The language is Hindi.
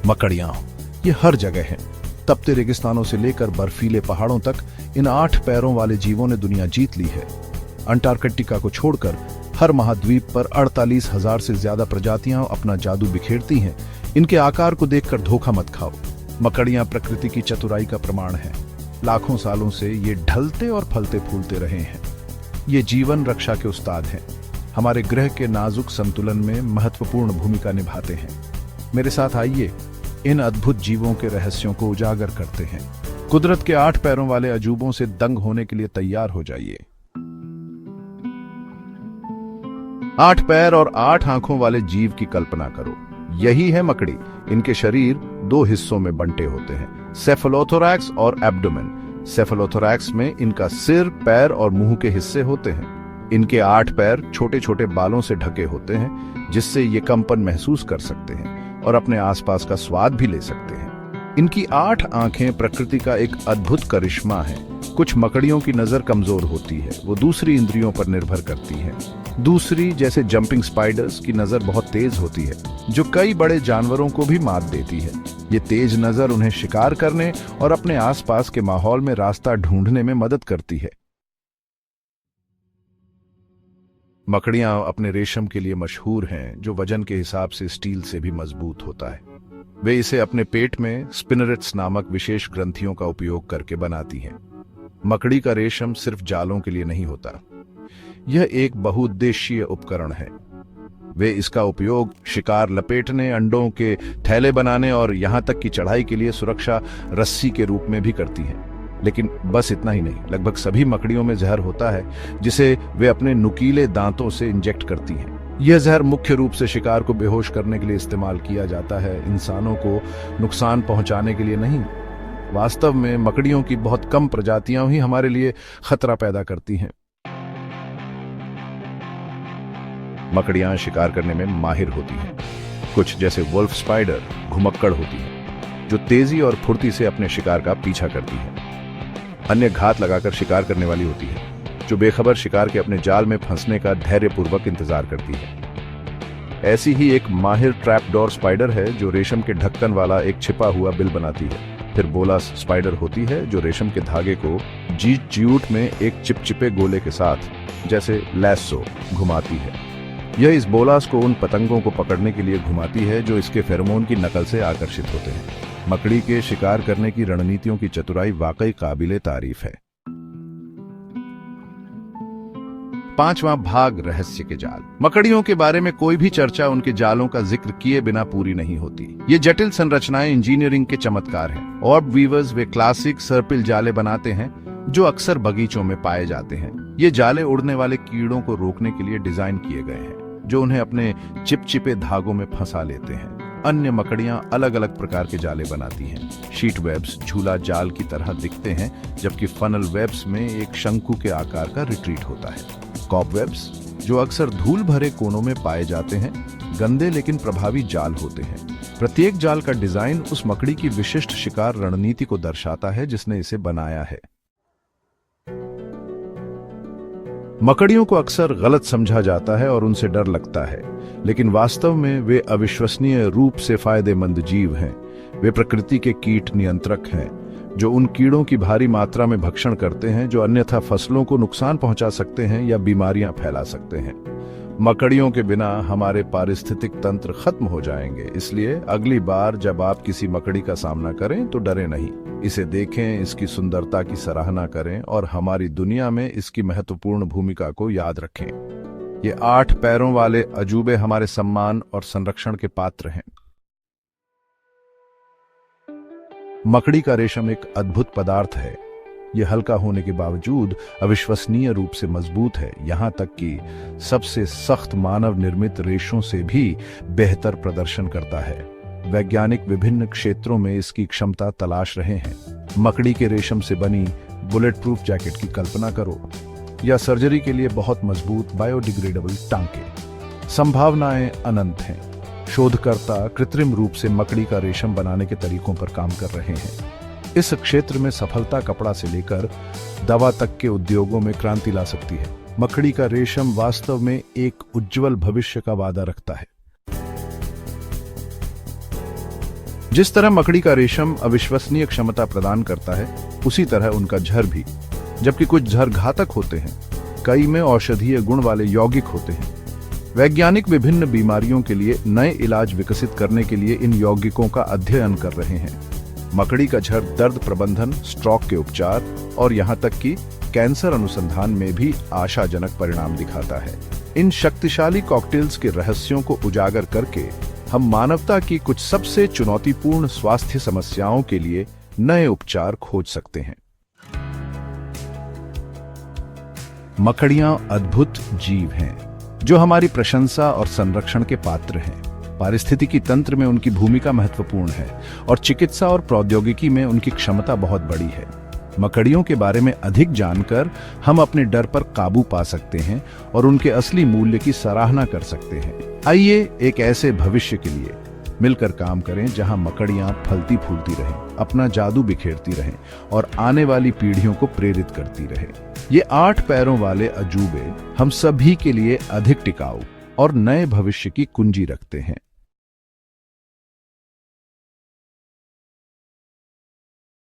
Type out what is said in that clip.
मकड़ियां ये हर जगह हैं। तपते रेगिस्तानों से लेकर बर्फीले पहाड़ों तक इन 8 पैरों वाले जीवों ने दुनिया जीत ली है। अंटार्कटिका को छोड़कर हर महाद्वीप पर 48,000 से ज्यादा प्रजातियां अपना जादू बिखेरती हैं। इनके आकार को देखकर धोखा मत खाओ। मकड़ियां प्रकृति की चतुराई का प्रमाण है। लाखों सालों से ये ढलते और फलते फूलते रहे हैं। ये जीवन रक्षा के उस्ताद हैं। हमारे ग्रह के नाजुक संतुलन में महत्वपूर्ण भूमिका निभाते हैं। मेरे साथ आइए इन अद्भुत जीवों के रहस्यों को उजागर करते हैं। कुदरत के 8 पैरों वाले अजूबों से दंग होने के लिए तैयार हो जाइए। 8 पैर और 8 आंखों वाले जीव की कल्पना करो। यही है मकड़ी। इनके शरीर 2 हिस्सों में बंटे होते हैं, सेफलोथोरैक्स और एब्डोमेन। सेफलोथोरैक्स में इनका सिर, पैर और मुंह के हिस्से होते हैं। इनके 8 पैर छोटे छोटे बालों से ढके होते हैं, जिससे ये कंपन महसूस कर सकते हैं और अपने आसपास का स्वाद भी ले सकते हैं। इनकी 8 आंखें प्रकृति का एक अद्भुत करिश्मा है। कुछ मकड़ियों की नजर कमजोर होती है, वो दूसरी इंद्रियों पर निर्भर करती है। दूसरी, जैसे जंपिंग स्पाइडर्स, की नजर बहुत तेज होती है, जो कई बड़े जानवरों को भी मात देती है। ये तेज नजर उन्हें शिकार करने और अपने आसपास के माहौल में रास्ता ढूंढने में मदद करती है। मकड़ियां अपने रेशम के लिए मशहूर हैं, जो वजन के हिसाब से स्टील से भी मजबूत होता है। वे इसे अपने पेट में स्पिनरेट्स नामक विशेष ग्रंथियों का उपयोग करके बनाती हैं। मकड़ी का रेशम सिर्फ जालों के लिए नहीं होता, यह एक बहुउद्देशीय उपकरण है। वे इसका उपयोग शिकार लपेटने, अंडों के थैले बनाने और यहां तक कि चढ़ाई के लिए सुरक्षा रस्सी के रूप में भी करती हैं। लेकिन बस इतना ही नहीं, लगभग सभी मकड़ियों में जहर होता है, जिसे वे अपने नुकीले दांतों से इंजेक्ट करती हैं। यह जहर मुख्य रूप से शिकार को बेहोश करने के लिए इस्तेमाल किया जाता है, इंसानों को नुकसान पहुंचाने के लिए नहीं। वास्तव में मकड़ियों की बहुत कम प्रजातियां ही हमारे लिए खतरा पैदा करती हैं। मकड़ियां शिकार करने में माहिर होती हैं। कुछ, जैसे वुल्फ स्पाइडर, घुमक्कड़ होती हैं, जो तेजी और फुर्ती से अपने शिकार का पीछा करती हैं। अन्य घात लगाकर शिकार करने वाली होती है, जो बेखबर शिकार के अपने जाल में फंसने का धैर्यपूर्वक इंतजार करती है। ऐसी ही एक माहिर ट्रैपडोर स्पाइडर है, जो रेशम के ढक्कन वाला एक छिपा हुआ बिल बनाती है। फिर बोलास स्पाइडर होती है, जो रेशम के धागे को जीट में एक चिपचिपे गोले के साथ, जैसे लैसो, घुमाती है। यह इस बोलास को उन पतंगों को पकड़ने के लिए घुमाती है जो इसके फेरोमोन की नकल से आकर्षित होते हैं। मकड़ी के शिकार करने की रणनीतियों की चतुराई वाकई काबिले तारीफ है। 5वां भाग, रहस्य के जाल। मकड़ियों के बारे में कोई भी चर्चा उनके जालों का जिक्र किए बिना पूरी नहीं होती। ये जटिल संरचनाएं इंजीनियरिंग के चमत्कार हैं। ऑर्ब वीवर्स वे क्लासिक सर्पिल जाले बनाते हैं, जो अक्सर बगीचों में पाए जाते हैं। ये जाले उड़ने वाले कीड़ों को रोकने के लिए डिजाइन किए गए हैं, जो उन्हें अपने चिपचिपे धागों में फंसा लेते हैं। अन्य मकड़ियां अलग अलग प्रकार के जाले बनाती हैं। शीट वेब्स झूला जाल की तरह दिखते हैं, जबकि फनल वेब्स में एक शंकु के आकार का रिट्रीट होता है। कॉबवेब्स, जो अक्सर धूल भरे कोनों में पाए जाते हैं, गंदे लेकिन प्रभावी जाल होते हैं। प्रत्येक जाल का डिजाइन उस मकड़ी की विशिष्ट शिकार रणनीति को दर्शाता है जिसने इसे बनाया है। मकड़ियों को अक्सर गलत समझा जाता है और उनसे डर लगता है, लेकिन वास्तव में वे अविश्वसनीय रूप से फायदेमंद जीव हैं। वे प्रकृति के कीट नियंत्रक हैं, जो उन कीड़ों की भारी मात्रा में भक्षण करते हैं जो अन्यथा फसलों को नुकसान पहुंचा सकते हैं या बीमारियां फैला सकते हैं। मकड़ियों के बिना हमारे पारिस्थितिक तंत्र खत्म हो जाएंगे। इसलिए अगली बार जब आप किसी मकड़ी का सामना करें तो डरे नहीं, इसे देखें, इसकी सुंदरता की सराहना करें और हमारी दुनिया में इसकी महत्वपूर्ण भूमिका को याद रखें। ये 8 पैरों वाले अजूबे हमारे सम्मान और संरक्षण के पात्र हैं। मकड़ी का रेशम एक अद्भुत पदार्थ है। यह हल्का होने के बावजूद अविश्वसनीय रूप से मजबूत है, यहां तक कि सबसे सख्त मानव निर्मित रेशों से भी बेहतर प्रदर्शन करता है। वैज्ञानिक विभिन्न क्षेत्रों में इसकी क्षमता तलाश रहे हैं। मकड़ी के रेशम से बनी बुलेट प्रूफ जैकेट की कल्पना करो, या सर्जरी के लिए बहुत मजबूत बायोडिग्रेडेबल टांके। संभावनाएं अनंत हैं। शोधकर्ता कृत्रिम रूप से मकड़ी का रेशम बनाने के तरीकों पर काम कर रहे हैं। इस क्षेत्र में सफलता कपड़ा से लेकर दवा तक के उद्योगों में क्रांति ला सकती है। मकड़ी का रेशम वास्तव में एक उज्जवल भविष्य का वादा रखता है। जिस तरह मकड़ी का रेशम अविश्वसनीय क्षमता प्रदान करता है, उसी तरह उनका झर भी। जबकि कुछ झर घातक होते हैं, कई में औषधीय गुण वाले यौगिक होते हैं। वैज्ञानिक विभिन्न बीमारियों के लिए नए इलाज विकसित करने के लिए इन यौगिकों का अध्ययन कर रहे हैं। मकड़ी का झर दर्द प्रबंधन, स्ट्रोक के उपचार और यहाँ तक कि कैंसर अनुसंधान में भी आशाजनक परिणाम दिखाता है। इन शक्तिशाली कॉकटेल्स के रहस्यों को उजागर करके हम मानवता की कुछ सबसे चुनौतीपूर्ण स्वास्थ्य समस्याओं के लिए नए उपचार खोज सकते हैं। मकड़ियां अद्भुत जीव हैं जो हमारी प्रशंसा और संरक्षण के पात्र हैं। पारिस्थितिकी तंत्र में उनकी भूमिका महत्वपूर्ण है और चिकित्सा और प्रौद्योगिकी में उनकी क्षमता बहुत बड़ी है। मकड़ियों के बारे में अधिक जानकर हम अपने डर पर काबू पा सकते हैं और उनके असली मूल्य की सराहना कर सकते हैं। आइए एक ऐसे भविष्य के लिए मिलकर काम करें जहां मकड़ियां फलती फूलती रहें, अपना जादू बिखेरती रहें और आने वाली पीढ़ियों को प्रेरित करती रहें। ये 8 पैरों वाले अजूबे हम सभी के लिए अधिक टिकाऊ और नए भविष्य की कुंजी रखते हैं।